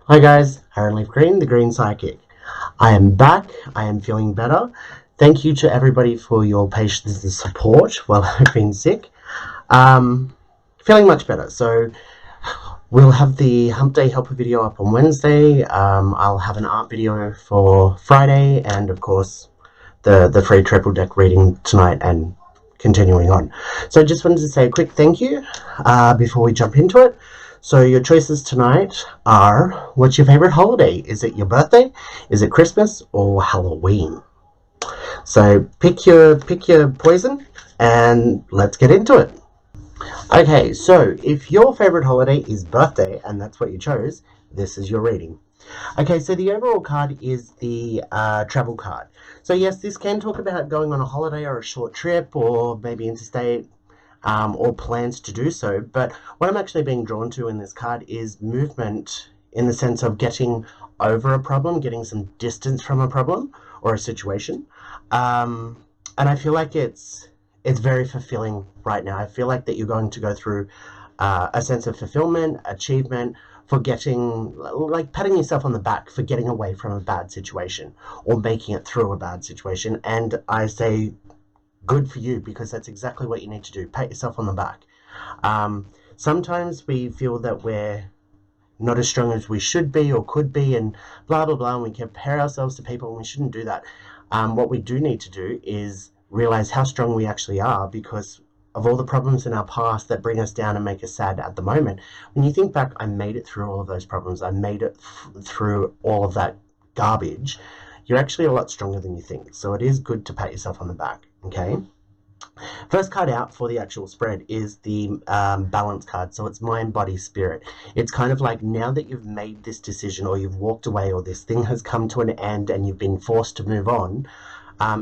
Hi guys, Aaron Leaf Green, the Green Psychic. I am back. I am feeling better. Thank you to everybody for your patience and support while I've been sick. Um, Feeling much better. So we'll have the Hump Day Helper video up on Wednesday. I'll have an art video for Friday, and of course the free triple deck reading tonight and continuing on. So I just wanted to say a quick thank you before we jump into it. So your choices tonight are: what's your favorite holiday? Is it your birthday? Is it Christmas or Halloween? So pick your poison and let's get into it. Okay, so if your favorite holiday is birthday and that's what you chose, this is your reading. Okay, so the overall card is the travel card. So yes, this can talk about going on a holiday or a short trip or maybe interstate, or plans to do so. But what I'm actually being drawn to in this card is movement in the sense of getting over a problem, getting some distance from a problem or a situation. And I feel like it's very fulfilling right now. I feel like that you're going to go through a sense of fulfillment, achievement, for getting, like, patting yourself on the back for getting away from a bad situation or making it through a bad situation. And I say good for you, because that's exactly what you need to do. Pat yourself on the back. Sometimes we feel that we're not as strong as we should be or could be, and blah blah blah, and we compare ourselves to people, and we shouldn't do that. What we do need to do is realize how strong we actually are, because of all the problems in our past that bring us down and make us sad at the moment. When you think back, I made it through all of those problems, I made it through all of that garbage. You're actually a lot stronger than you think, so it is good to pat yourself on the back. Okay, first card out for the actual spread is the balance card. So it's mind, body, spirit. It's kind of like, now that you've made this decision, or you've walked away, or this thing has come to an end and you've been forced to move on,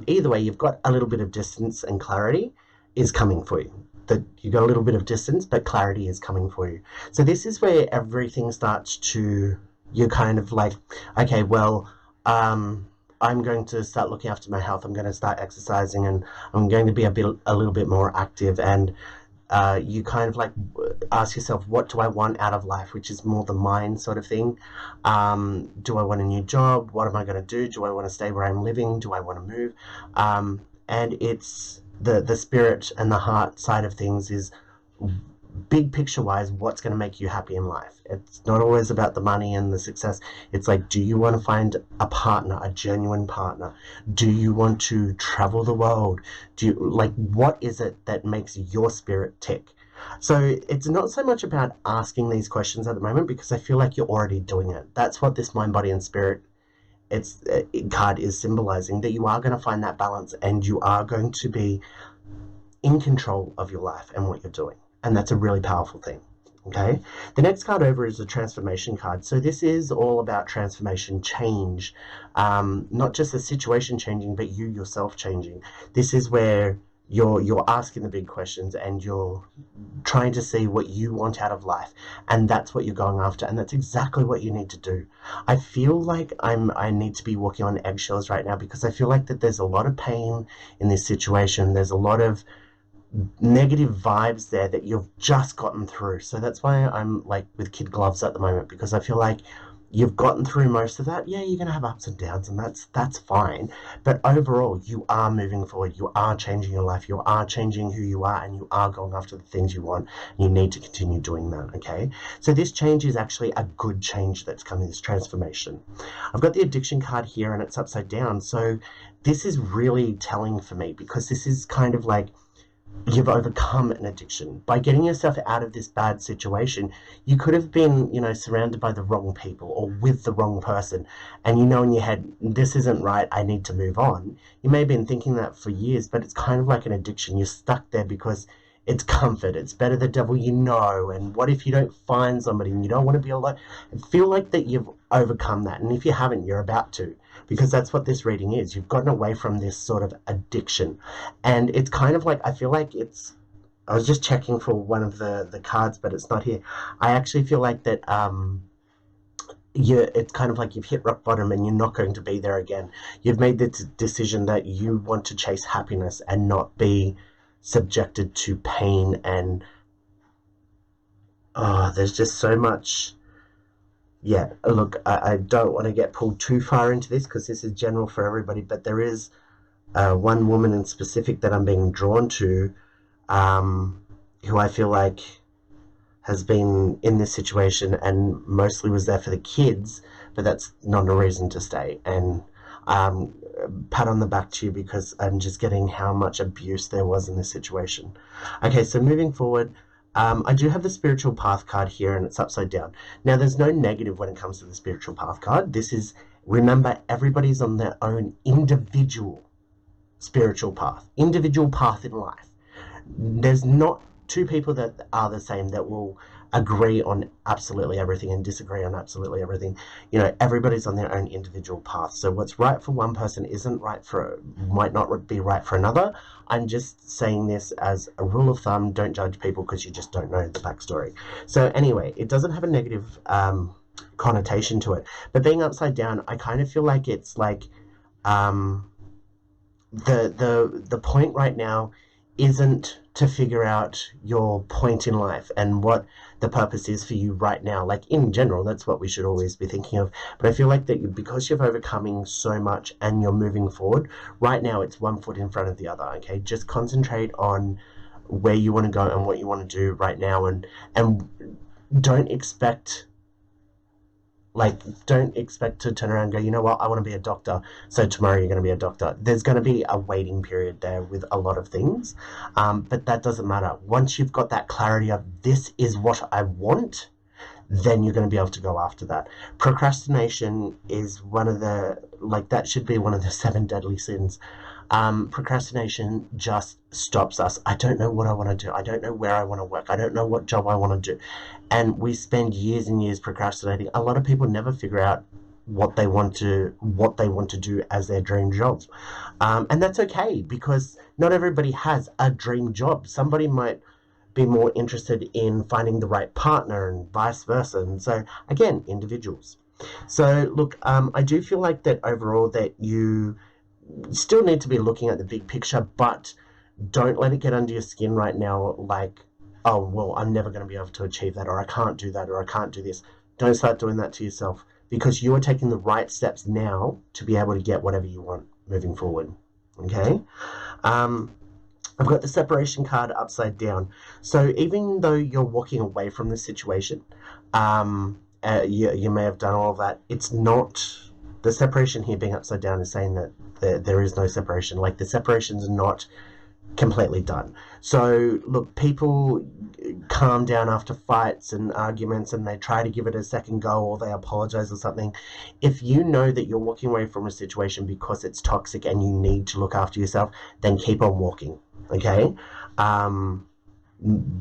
either way, you've got a little bit of distance, and clarity is coming for you. That you got a little bit of distance, but clarity is coming for you. So this is where everything starts to, you're kind of like, okay, well, I'm going to start looking after my health. I'm going to start exercising, and I'm going to be a little bit more active. And you kind of like ask yourself, what do I want out of life, which is more the mind sort of thing. Do I want a new job? What am I going to do? Do I want to stay where I'm living? Do I want to move? And it's the spirit and the heart side of things is, big picture wise, what's going to make you happy in life. It's not always about the money and the success. It's like, do you want to find a partner, a genuine partner? Do you want to travel the world? Do you, like, what is it that makes your spirit tick? So it's not so much about asking these questions at the moment, because I feel like you're already doing it. That's what this mind, body, and spirit card is symbolizing, that you are going to find that balance, and you are going to be in control of your life and what you're doing. And that's a really powerful thing. Okay, the next card over is a transformation card. So this is all about transformation, change, not just the situation changing, but you yourself changing. This is where you're asking the big questions, and you're trying to see what you want out of life, and that's what you're going after, and that's exactly what you need to do. I feel like I need to be walking on eggshells right now, because I feel like that there's a lot of pain in this situation. There's a lot of negative vibes there that you've just gotten through. So that's why I'm like with kid gloves at the moment, because I feel like you've gotten through most of that. Yeah, you're going to have ups and downs, and that's fine. But overall, you are moving forward. You are changing your life. You are changing who you are, and you are going after the things you want. You need to continue doing that, okay? So this change is actually a good change that's coming, this transformation. I've got the addiction card here, and it's upside down. So this is really telling for me, because this is kind of like, you've overcome an addiction by getting yourself out of this bad situation. You could have been, surrounded by the wrong people or with the wrong person, and in your head, this isn't right, I need to move on. You may have been thinking that for years, but it's kind of like an addiction. You're stuck there because it's comfort. It's better the devil you know. And what if you don't find somebody and you don't want to be alone? I feel like that you've overcome that. And if you haven't, you're about to, because that's what this reading is. You've gotten away from this sort of addiction. And it's kind of like, I feel like it's, I was just checking for one of the cards, but it's not here. I actually feel like that, it's kind of like you've hit rock bottom and you're not going to be there again. You've made the decision that you want to chase happiness and not be subjected to pain. And there's just so much yeah, look, I don't want to get pulled too far into this because this is general for everybody, but there is one woman in specific that I'm being drawn to, um, who I feel like has been in this situation and mostly was there for the kids, but that's not a reason to stay. And um, pat on the back to you because I'm just getting how much abuse there was in this situation. Okay, so moving forward, I do have the spiritual path card here and it's upside down. Now, there's no negative when it comes to the spiritual path card. This is, remember, everybody's on their own individual individual path in life. There's not two people that are the same that will agree on absolutely everything and disagree on absolutely everything. You know, everybody's on their own individual path. So what's right for one person might not be right for another. I'm just saying this as a rule of thumb. Don't judge people because you just don't know the backstory. So anyway, it doesn't have a negative connotation to it. But being upside down, I kind of feel like it's like the point right now isn't to figure out your point in life and what the purpose is for you right now. Like in general, that's what we should always be thinking of. But I feel like that because you're overcoming so much and you're moving forward, right now it's one foot in front of the other. Okay, just concentrate on where you want to go and what you want to do right now, and don't expect to turn around and go, you know what, I want to be a doctor, so tomorrow you're going to be a doctor. There's going to be a waiting period there with a lot of things, but that doesn't matter. Once you've got that clarity of this is what I want, then you're going to be able to go after that. Procrastination is that should be one of the 7 deadly sins. Procrastination just stops us. I don't know what I want to do. I don't know where I want to work. I don't know what job I want to do. And we spend years and years procrastinating. A lot of people never figure out what they want to do as their dream jobs. And that's okay because not everybody has a dream job. Somebody might be more interested in finding the right partner and vice versa. And so again, individuals. So look, I do feel like that overall that you still need to be looking at the big picture, but don't let it get under your skin right now like, oh, well, I'm never going to be able to achieve that, or I can't do that, or I can't do this. Don't start doing that to yourself because you are taking the right steps now to be able to get whatever you want moving forward. Okay? I've got the separation card upside down. So even though you're walking away from the situation, you may have done all of that, it's not... The separation here being upside down is saying that there is no separation. Like the separation's not completely done. So look, people calm down after fights and arguments and they try to give it a second go or they apologize or something. If you know that you're walking away from a situation because it's toxic and you need to look after yourself, then keep on walking. Okay?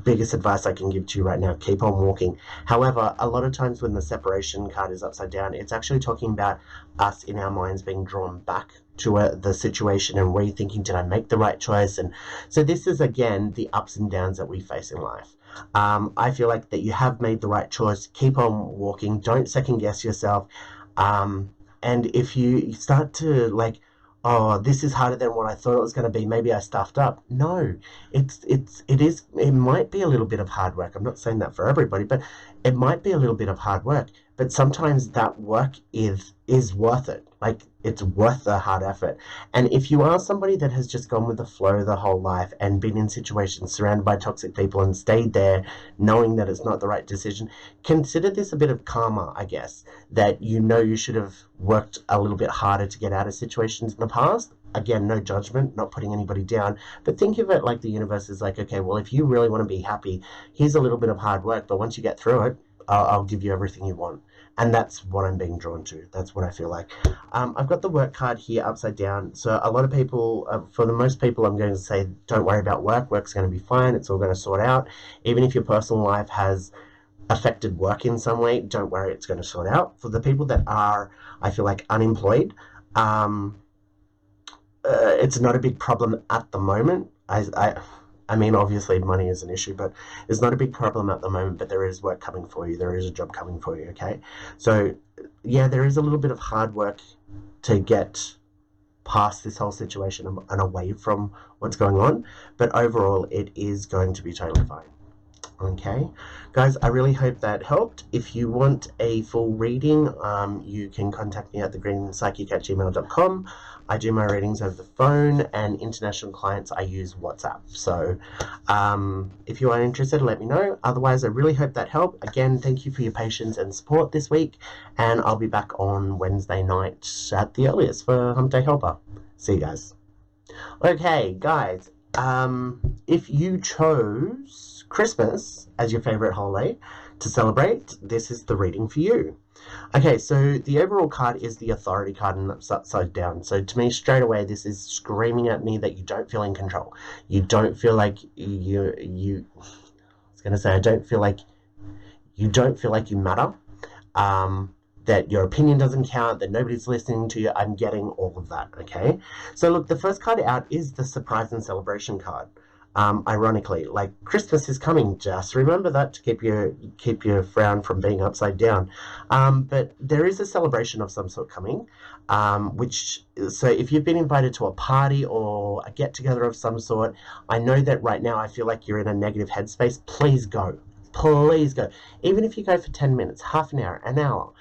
Biggest advice I can give to you right now, keep on walking. However, a lot of times when the separation card is upside down, it's actually talking about us in our minds being drawn back to the situation and rethinking, did I make the right choice? And so this is, again, the ups and downs that we face in life. I feel like that you have made the right choice. Keep on walking. Don't second guess yourself. And if you start to like, oh, this is harder than what I thought it was going to be, maybe I stuffed up. No, it might be a little bit of hard work. I'm not saying that for everybody, but it might be a little bit of hard work. But sometimes that work is worth it. Like, it's worth the hard effort. And if you are somebody that has just gone with the flow the whole life and been in situations surrounded by toxic people and stayed there knowing that it's not the right decision, consider this a bit of karma, I guess, that you know you should have worked a little bit harder to get out of situations in the past. Again, no judgment, not putting anybody down, but think of it like the universe is like, okay, well, if you really want to be happy, here's a little bit of hard work, but once you get through it, I'll give you everything you want. And that's what I'm being drawn to. That's what I feel like. I've got the work card here upside down. So a lot of people, for the most people, I'm going to say, don't worry about work. Work's going to be fine. It's all going to sort out. Even if your personal life has affected work in some way, don't worry, it's going to sort out. For the people that are, I feel like, unemployed, it's not a big problem at the moment. I mean, obviously money is an issue, but it's not a big problem at the moment, but there is work coming for you. There is a job coming for you, okay? So, yeah, there is a little bit of hard work to get past this whole situation and away from what's going on, but overall, it is going to be totally fine. Okay, guys, I really hope that helped. If you want a full reading, you can contact me at thegreenpsychic@gmail.com. I do my readings over the phone, and international clients I use WhatsApp. So if you are interested, let me know. Otherwise, I really hope that helped. Again, thank you for your patience and support this week, and I'll be back on Wednesday night at the earliest for Hump Day Helper. See you guys. Okay, guys, if you chose Christmas as your favorite holiday to celebrate, this is the reading for you. Okay, so the overall card is the authority card and it's upside down. So to me, straight away, this is screaming at me that you don't feel in control. You don't feel like I was going to say, I don't feel like you matter. That your opinion doesn't count, that nobody's listening to you. I'm getting all of that, okay? So look, the first card out is the surprise and celebration card. Ironically, like Christmas is coming, just remember that to keep your frown from being upside down. But there is a celebration of some sort coming, so if you've been invited to a party or a get-together of some sort, I know that right now I feel like you're in a negative headspace. Please go. Please go. Even if you go for 10 minutes, half an hour, an hour,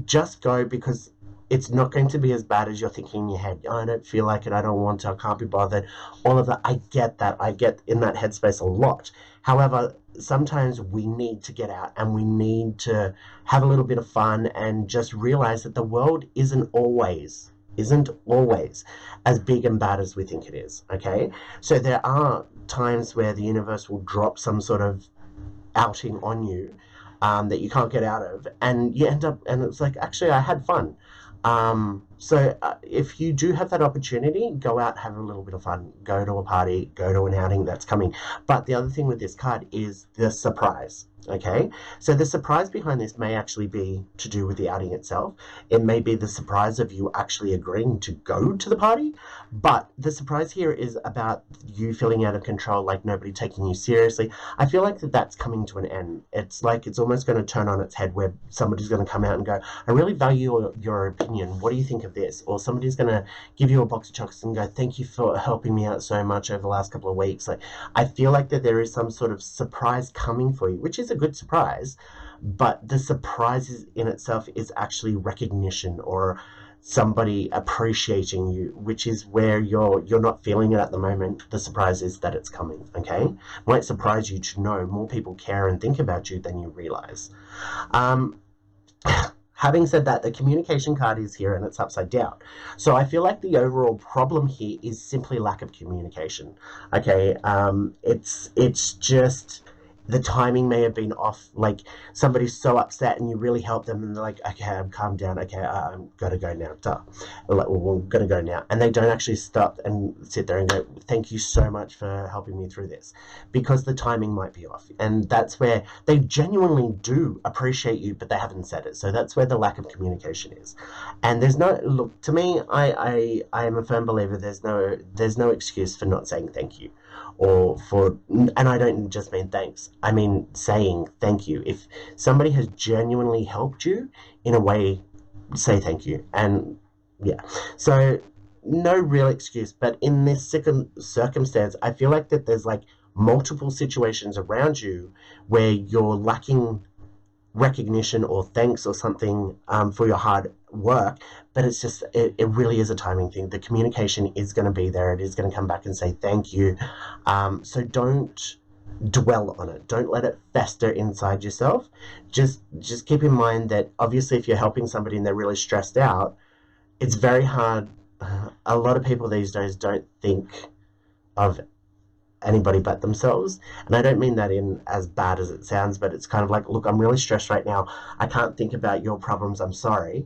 just go, because it's not going to be as bad as you're thinking in your head. I don't feel like it. I don't want to. I can't be bothered. All of that. I get that. I get in that headspace a lot. However, sometimes we need to get out and we need to have a little bit of fun and just realize that the world isn't always as big and bad as we think it is. Okay. So there are times where the universe will drop some sort of outing on you that you can't get out of, and you end up, and it's like, actually, I had fun. So if you do have that opportunity, go out, have a little bit of fun, go to a party, go to an outing that's coming. But the other thing with this card is the surprise. Okay, so the surprise behind this may actually be to do with the outing itself. It may be the surprise of you actually agreeing to go to the party, but the surprise here is about you feeling out of control, like nobody taking you seriously. I feel like that's coming to an end. It's like it's almost going to turn on its head, where somebody's going to come out and go, I really value your opinion. What do you think of this? Or somebody's going to give you a box of chocolates and go, thank you for helping me out so much over the last couple of weeks. Like, I feel like that there is some sort of surprise coming for you, which is a good surprise, but the surprise in itself is actually recognition or somebody appreciating you, which is where you're not feeling it at the moment. The surprise is that it's coming. Okay, it might surprise you to know more people care and think about you than you realize. Having said that, the communication card is here and it's upside down. So I feel like the overall problem here is simply lack of communication. Okay, it's just the timing may have been off. Like, somebody's so upset and you really help them and they're like, okay, I'm calmed down. Okay, I'm gotta go now. Like, well, we're gonna go now. And they don't actually stop and sit there and go, thank you so much for helping me through this, because the timing might be off. And that's where they genuinely do appreciate you, but they haven't said it. So that's where the lack of communication is. And there's no, look, to me, I am a firm believer there's no excuse for not saying thank you. And I don't just mean thanks, I mean saying thank you. If somebody has genuinely helped you in a way, say thank you. And yeah, so no real excuse. But in this circumstance, I feel like that there's like multiple situations around you where you're lacking recognition or thanks or something for your hard work, but it's just it really is a timing thing. The communication is going to be there. It is going to come back and say thank you. So don't dwell on it. Don't let it fester inside yourself. Just keep in mind that obviously if you're helping somebody and they're really stressed out, it's very hard. A lot of people these days don't think of anybody but themselves, and I don't mean that in as bad as it sounds, but it's kind of like, look, I'm really stressed right now, I can't think about your problems, I'm sorry.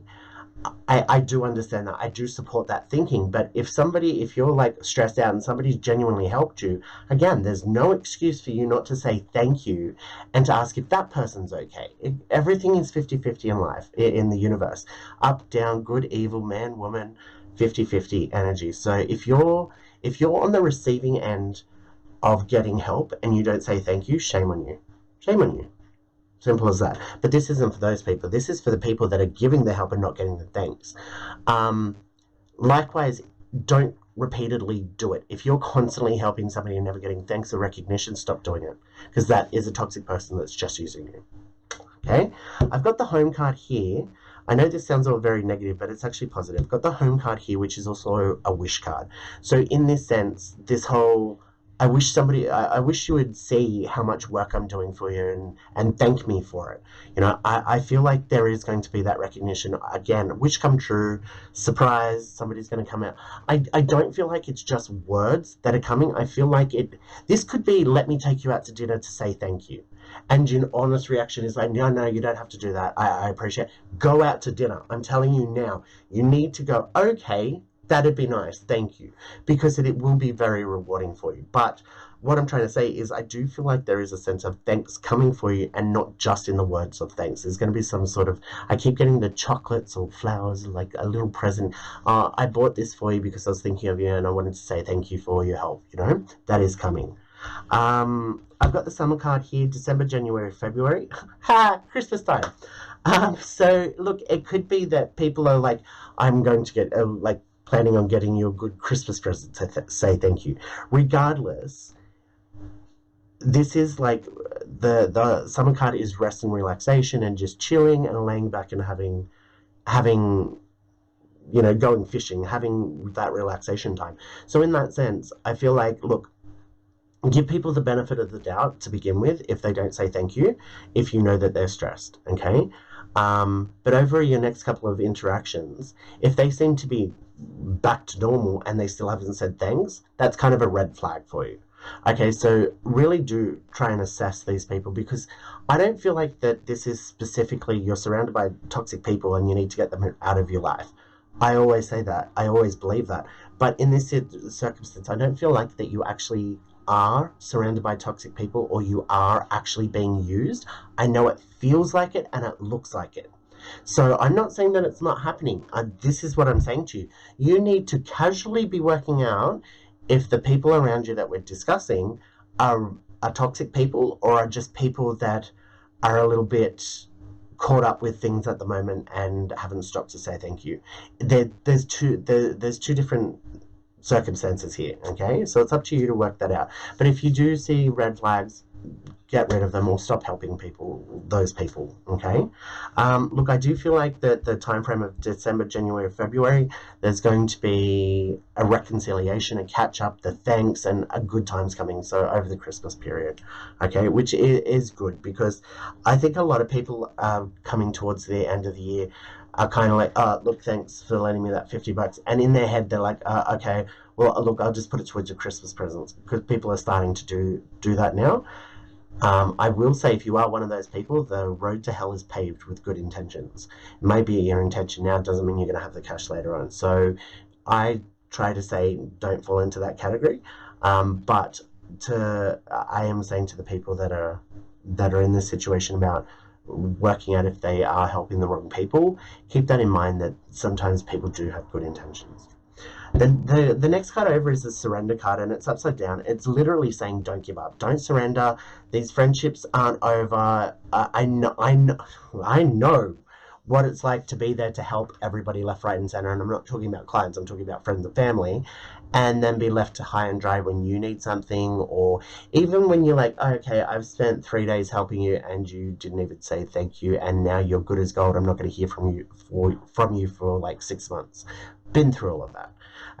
I do understand that, I do support that thinking, but if you're like stressed out and somebody's genuinely helped you, again, there's no excuse for you not to say thank you and to ask if that person's okay. Everything is 50-50 in life, in the universe, up, down, good, evil, man, woman, 50-50 energy. So if you're on the receiving end of getting help and you don't say thank you, shame on you. Shame on you. Simple as that. But this isn't for those people. This is for the people that are giving the help and not getting the thanks. Likewise, don't repeatedly do it. If you're constantly helping somebody and never getting thanks or recognition, stop doing it, because that is a toxic person that's just using you. Okay, I've got the home card here. I know this sounds all very negative, but it's actually positive. I've got the home card here, which is also a wish card. So in this sense, this whole, I wish you would see how much work I'm doing for you and thank me for it. You know, I feel like there is going to be that recognition. Again, wish come true, surprise, somebody's going to come out. I don't feel like it's just words that are coming. I feel like this could be, let me take you out to dinner to say thank you. And your honest reaction is like, no, you don't have to do that. I appreciate it. Go out to dinner. I'm telling you now, you need to go, okay, that'd be nice, thank you. Because it will be very rewarding for you. But what I'm trying to say is I do feel like there is a sense of thanks coming for you, and not just in the words of thanks. There's going to be some sort of, I keep getting the chocolates or flowers, like a little present. I bought this for you because I was thinking of you and I wanted to say thank you for your help, you know, that is coming. I've got the summer card here, December, January, February. Ha! Christmas time. So look, it could be that people are like, I'm going to get, planning on getting you a good Christmas present to say thank you. Regardless, this is like, the summer card is rest and relaxation and just chilling and laying back and having, you know, going fishing, having that relaxation time. So in that sense, I feel like, look, give people the benefit of the doubt to begin with if they don't say thank you, if you know that they're stressed, okay? But over your next couple of interactions, if they seem to be back to normal and they still haven't said thanks, that's kind of a red flag for you. Okay, so really do try and assess these people, because I don't feel like that this is specifically you're surrounded by toxic people and you need to get them out of your life. I always say that. I always believe that. But in this circumstance, I don't feel like that you actually are surrounded by toxic people or you are actually being used. I know it feels like it and it looks like it. So I'm not saying that it's not happening. This is what I'm saying to you. You need to casually be working out if the people around you that we're discussing are toxic people or are just people that are a little bit caught up with things at the moment and haven't stopped to say thank you. There's two different circumstances here, okay? So it's up to you to work that out. But if you do see red flags, get rid of them or stop helping those people, okay? Look, I do feel like that the time frame of December, January, February, there's going to be a reconciliation, a catch up, the thanks, and a good times coming. So over the Christmas period, okay, which is good, because I think a lot of people coming towards the end of the year are kind of like, oh, look, thanks for lending me that $50. And in their head, they're like, okay, well, look, I'll just put it towards your Christmas presents, because people are starting to do that now. I will say, if you are one of those people, the road to hell is paved with good intentions. Maybe your intention now doesn't mean you're going to have the cash later on. So I try to say, don't fall into that category. But I am saying to the people that are in this situation about working out if they are helping the wrong people, keep that in mind, that sometimes people do have good intentions. The next card over is the surrender card, and it's upside down. It's literally saying don't give up, don't surrender. These friendships aren't over. I know what it's like to be there to help everybody left, right, and center. And I'm not talking about clients, I'm talking about friends and family, and then be left to high and dry when you need something, or even when you're like, okay, I've spent 3 days helping you and you didn't even say thank you, and now you're good as gold. I'm not going to hear from you for like 6 months. Been through all of that.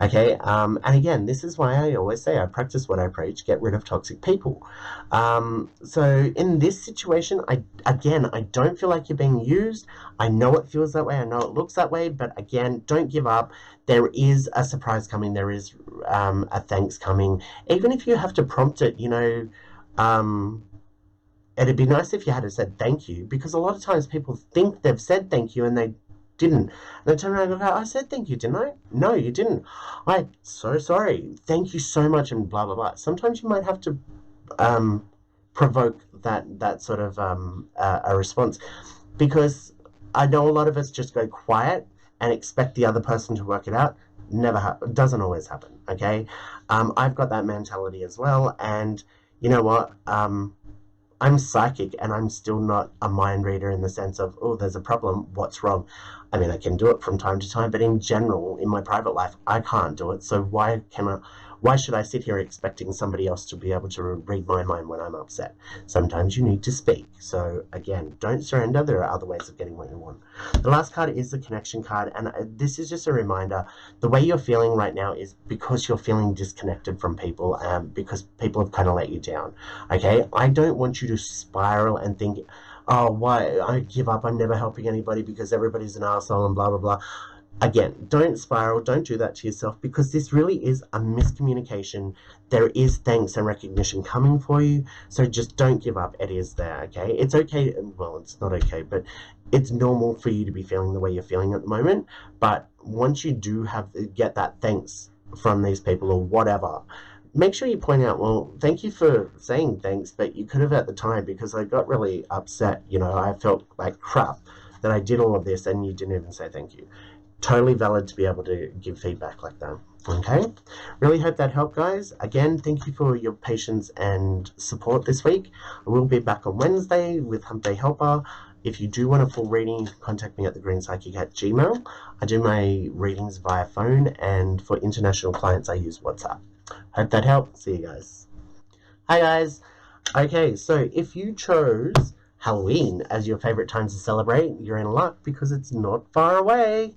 Okay, and again, this is why I always say I practice what I preach, get rid of toxic people. So in this situation, I don't feel like you're being used. I know it feels that way, I know it looks that way, but again, don't give up. There is a surprise coming, there is a thanks coming. Even if you have to prompt it, you know, it'd be nice if you had said thank you, because a lot of times people think they've said thank you and they didn't. And they turn around and go, I said thank you, didn't I? No, you didn't. I'm so sorry. Thank you so much, and blah, blah, blah. Sometimes you might have to provoke that sort of a response, because I know a lot of us just go quiet and expect the other person to work it out. Doesn't always happen, okay? I've got that mentality as well, and you know what? I'm psychic and I'm still not a mind reader in the sense of, oh, there's a problem, what's wrong? I mean, I can do it from time to time, but in general, in my private life, I can't do it. So why should I sit here expecting somebody else to be able to read my mind when I'm upset? Sometimes you need to speak. So again, don't surrender. There are other ways of getting what you want. The last card is the connection card, and this is just a reminder. The way you're feeling right now is because you're feeling disconnected from people, because people have kind of let you down. Okay, I don't want you to spiral and think, oh, why I give up, I'm never helping anybody because everybody's an asshole and blah blah blah. Again, don't spiral, don't do that to yourself, because this really is a miscommunication. There is thanks and recognition coming for you, so just don't give up. It is there, okay? It's okay, well, it's not okay, but it's normal for you to be feeling the way you're feeling at the moment. But once you do get that thanks from these people or whatever, make sure you point out, well, thank you for saying thanks, but you could have at the time, because I got really upset, you know, I felt like crap that I did all of this and you didn't even say thank you. Totally valid to be able to give feedback like that. Okay, really hope that helped, guys. Again, thank you for your patience and support this week. I will be back on Wednesday with Hump Day Helper. If you do want a full reading, you can contact me at thegreenspsychic@gmail.com. I do my readings via phone, and for international clients I use WhatsApp. Hope that helped. See you guys. Hi guys. Okay, so if you chose Halloween as your favorite time to celebrate, you're in luck because it's not far away.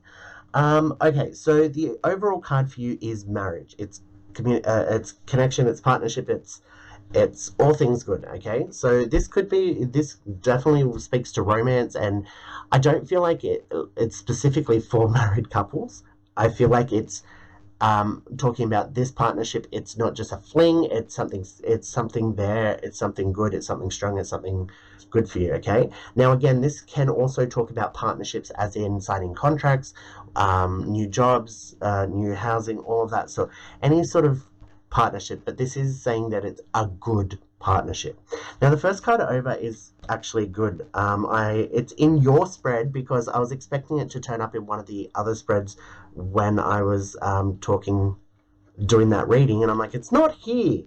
Okay, so the overall card for you is marriage. It's connection, it's partnership, it's all things good. Okay, so this definitely speaks to romance, and I don't feel like it's specifically for married couples. I feel like it's talking about this partnership. It's not just a fling, it's something there, it's something good, it's something strong, it's something good for you. Okay, now again, this can also talk about partnerships as in signing contracts, new jobs, new housing, all of that, so any sort of partnership, but this is saying that it's a good partnership. Now the first card over is actually good. It's in your spread because I was expecting it to turn up in one of the other spreads when I was doing that reading, and I'm like, it's not here,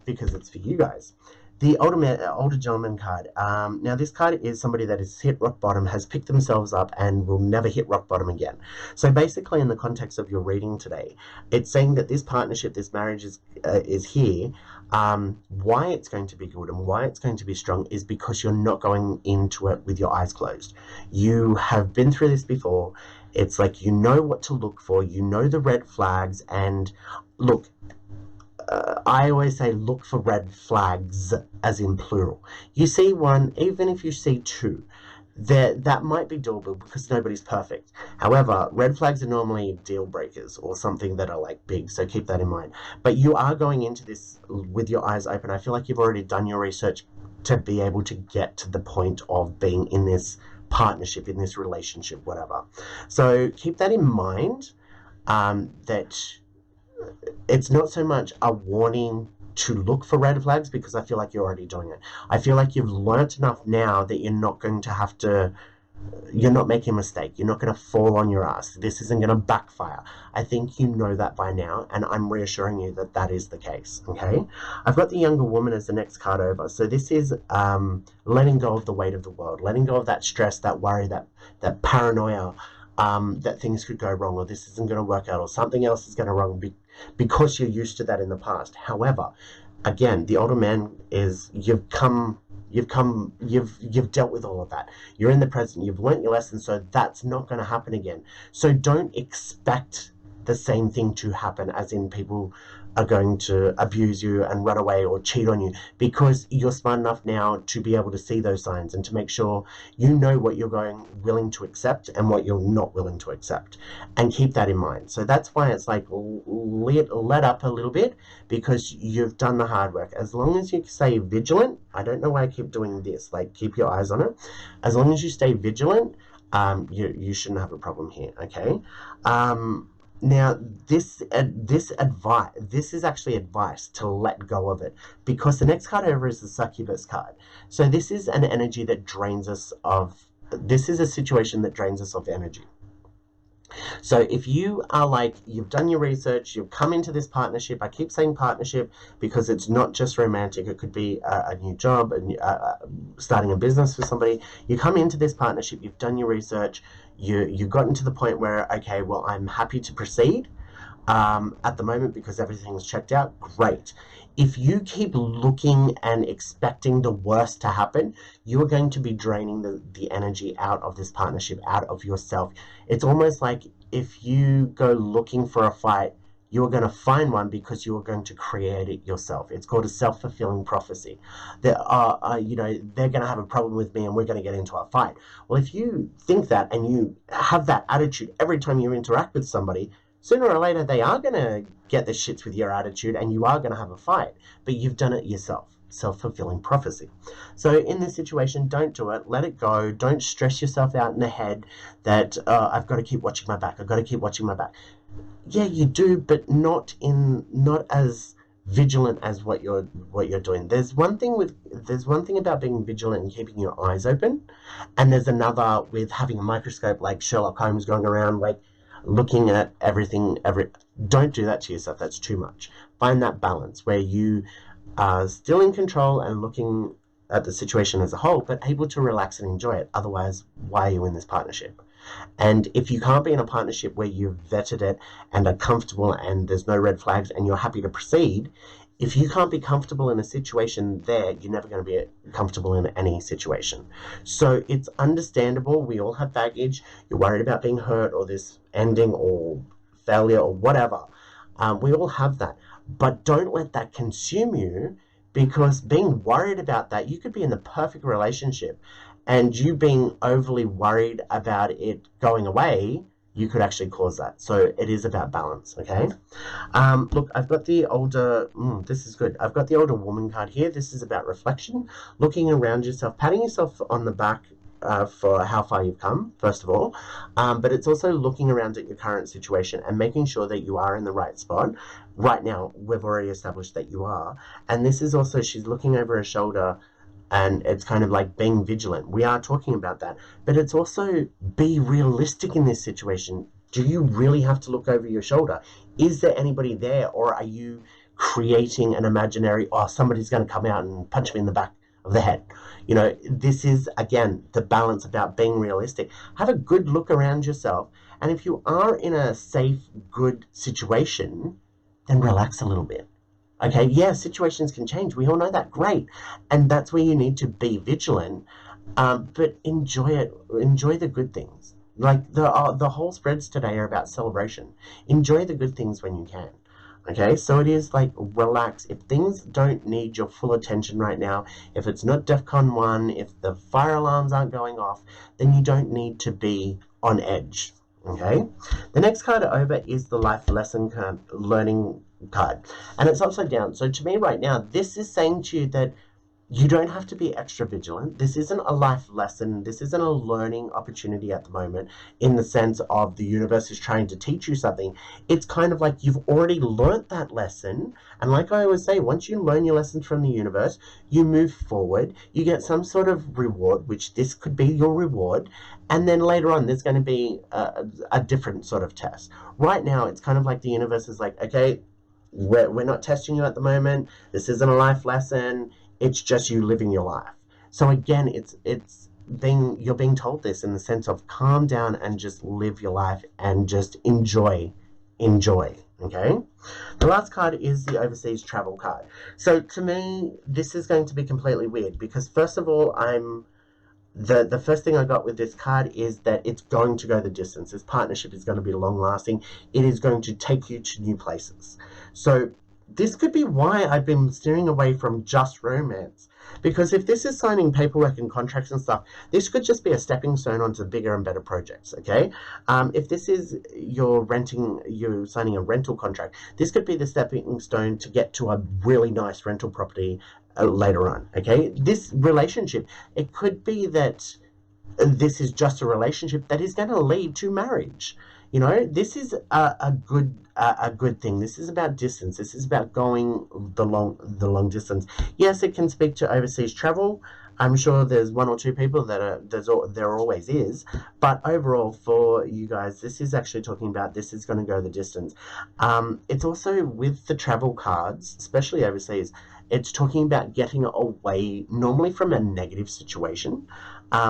because it's for you guys. The older gentleman card. Now this card is somebody that has hit rock bottom, has picked themselves up, and will never hit rock bottom again. So basically, in the context of your reading today, it's saying that this partnership, this marriage is here. Why it's going to be good and why it's going to be strong is because you're not going into it with your eyes closed. You have been through this before. It's like you know what to look for. You know the red flags, and look, I always say look for red flags, as in plural. You see one, even if you see two, that might be doable because nobody's perfect. However, red flags are normally deal breakers or something that are like big, so keep that in mind. But you are going into this with your eyes open. I feel like you've already done your research to be able to get to the point of being in this partnership, in this relationship, whatever. So keep that in mind, that it's not so much a warning to look for red flags, because I feel like you're already doing it. I feel like you've learnt enough now that you're not going to have to, you're not making a mistake. You're not going to fall on your ass. This isn't going to backfire. I think you know that by now, and I'm reassuring you that that is the case, okay? I've got the younger woman as the next card over. So this is letting go of the weight of the world, letting go of that stress, that worry, that paranoia, that things could go wrong, or this isn't going to work out, or something else is going to wrong because you're used to that in the past. However, again, the older man is you've dealt with all of that. You're in the present. You've learnt your lesson, so that's not going to happen again. So don't expect the same thing to happen, as in people are going to abuse you and run away or cheat on you, because you're smart enough now to be able to see those signs and to make sure you know what you're willing to accept and what you're not willing to accept, and keep that in mind. So that's why it's like let up a little bit, because you've done the hard work. As long as you stay vigilant, I don't know why I keep doing this, like keep your eyes on it. As long as you stay vigilant, you shouldn't have a problem here, okay? Now, this is actually advice to let go of it, because the next card over is the succubus card. So this is an energy that drains us of, this is a situation that drains us of energy. So if you are like, you've done your research, you've come into this partnership, I keep saying partnership because it's not just romantic, it could be a new job, starting a business for somebody. You come into this partnership, you've done your research, you've gotten to the point where, okay, well, I'm happy to proceed at the moment because everything's checked out. Great. If you keep looking and expecting the worst to happen, you're going to be draining the energy out of this partnership, out of yourself. It's almost like if you go looking for a fight, you're going to find one because you're going to create it yourself. It's called a self-fulfilling prophecy. That they're going to have a problem with me and we're going to get into a fight. Well, if you think that and you have that attitude every time you interact with somebody, sooner or later they are going to get the shits with your attitude and you are going to have a fight, but you've done it yourself. Self-fulfilling prophecy. So in this situation, don't do it. Let it go. Don't stress yourself out in the head that I've got to keep watching my back. I've got to keep watching my back. Yeah, you do, but not as vigilant as what you're doing. There's one thing about being vigilant and keeping your eyes open, and there's another with having a microscope like Sherlock Holmes going around like looking at everything. Don't do that to yourself. That's too much. Find that balance where you are still in control and looking at the situation as a whole, but able to relax and enjoy it. Otherwise, why are you in this partnership? And if you can't be in a partnership where you've vetted it and are comfortable and there's no red flags and you're happy to proceed, if you can't be comfortable in a situation there, you're never going to be comfortable in any situation. So it's understandable. We all have baggage. You're worried about being hurt or this ending or failure or whatever. We all have that. But don't let that consume you, because being worried about that, you could be in the perfect relationship and you being overly worried about it going away, you could actually cause that. So it is about balance, okay? Look, I've got the older, this is good. I've got the older woman card here. This is about reflection, looking around yourself, patting yourself on the back for how far you've come, first of all. But it's also looking around at your current situation and making sure that you are in the right spot. Right now, we've already established that you are. And this is also, she's looking over her shoulder, and it's kind of like being vigilant. We are talking about that. But it's also be realistic in this situation. Do you really have to look over your shoulder? Is there anybody there? Or are you creating an imaginary, oh, somebody's going to come out and punch me in the back of the head? You know, this is, again, the balance about being realistic. Have a good look around yourself. And if you are in a safe, good situation, then relax a little bit. Okay, yeah, situations can change. We all know that. Great. And that's where you need to be vigilant. But enjoy it. Enjoy the good things. Like the whole spreads today are about celebration. Enjoy the good things when you can. Okay, so it is like relax. If things don't need your full attention right now, if it's not DEFCON 1, if the fire alarms aren't going off, then you don't need to be on edge. Okay, the next card over is the life lesson card, learning card, and it's upside down. So to me right now, this is saying to you that you don't have to be extra vigilant. This isn't a life lesson. This isn't a learning opportunity at the moment in the sense of the universe is trying to teach you something. It's kind of like you've already learnt that lesson. And like I always say, once you learn your lessons from the universe, you move forward, you get some sort of reward, which this could be your reward. And then later on, there's going to be a different sort of test. Right now, it's kind of like the universe is like, okay, we're not testing you at the moment. This isn't a life lesson. It's just you living your life. So again, you're being told this in the sense of calm down and just live your life and just enjoy. Okay. The last card is the overseas travel card. So to me, this is going to be completely weird because first of all, the first thing I got with this card is that it's going to go the distance. This partnership is going to be long lasting. It is going to take you to new places. So this could be why I've been steering away from just romance. Because if this is signing paperwork and contracts and stuff, this could just be a stepping stone onto bigger and better projects, okay? If this is you're signing a rental contract, this could be the stepping stone to get to a really nice rental property later on, okay? This relationship, it could be that this is just a relationship that is going to lead to marriage. You know, this is a good thing. This is about distance. This is about going the long distance. Yes, it can speak to overseas travel, I'm sure there's one or two people that there always is, but overall for you guys, this is actually talking about this is going to go the distance. It's also with the travel cards, especially overseas. It's talking about getting away normally from a negative situation.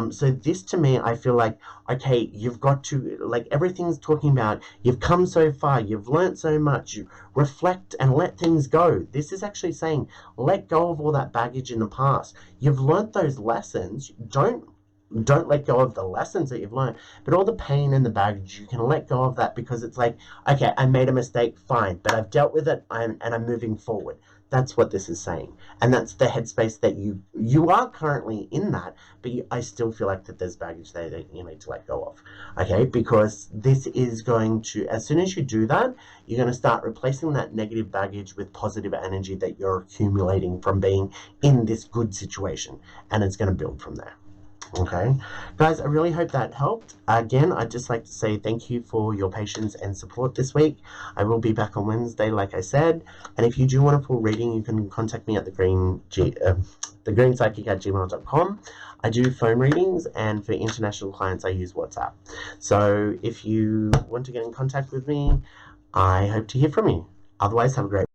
So this to me, I feel like, okay, you've got to, like, everything's talking about you've come so far, you've learnt so much, you reflect and let things go. This is actually saying let go of all that baggage in the past. You've learnt those lessons. Don't let go of the lessons that you've learned, but all the pain and the baggage, you can let go of that, because it's like, okay, I made a mistake, fine, but I've dealt with it, and I'm moving forward. That's what this is saying, and that's the headspace that you are currently in that, but I still feel like that there's baggage there that you need to let go of, okay? Because this is going to, as soon as you do that, you're going to start replacing that negative baggage with positive energy that you're accumulating from being in this good situation, and it's going to build from there. Okay, guys, I really hope that helped. Again, I'd just like to say thank you for your patience and support this week. I will be back on Wednesday, like I said. And if you do want a full reading, you can contact me at thegreenspsychic@gmail.com. I do phone readings, and for international clients, I use WhatsApp. So if you want to get in contact with me, I hope to hear from you. Otherwise, have a great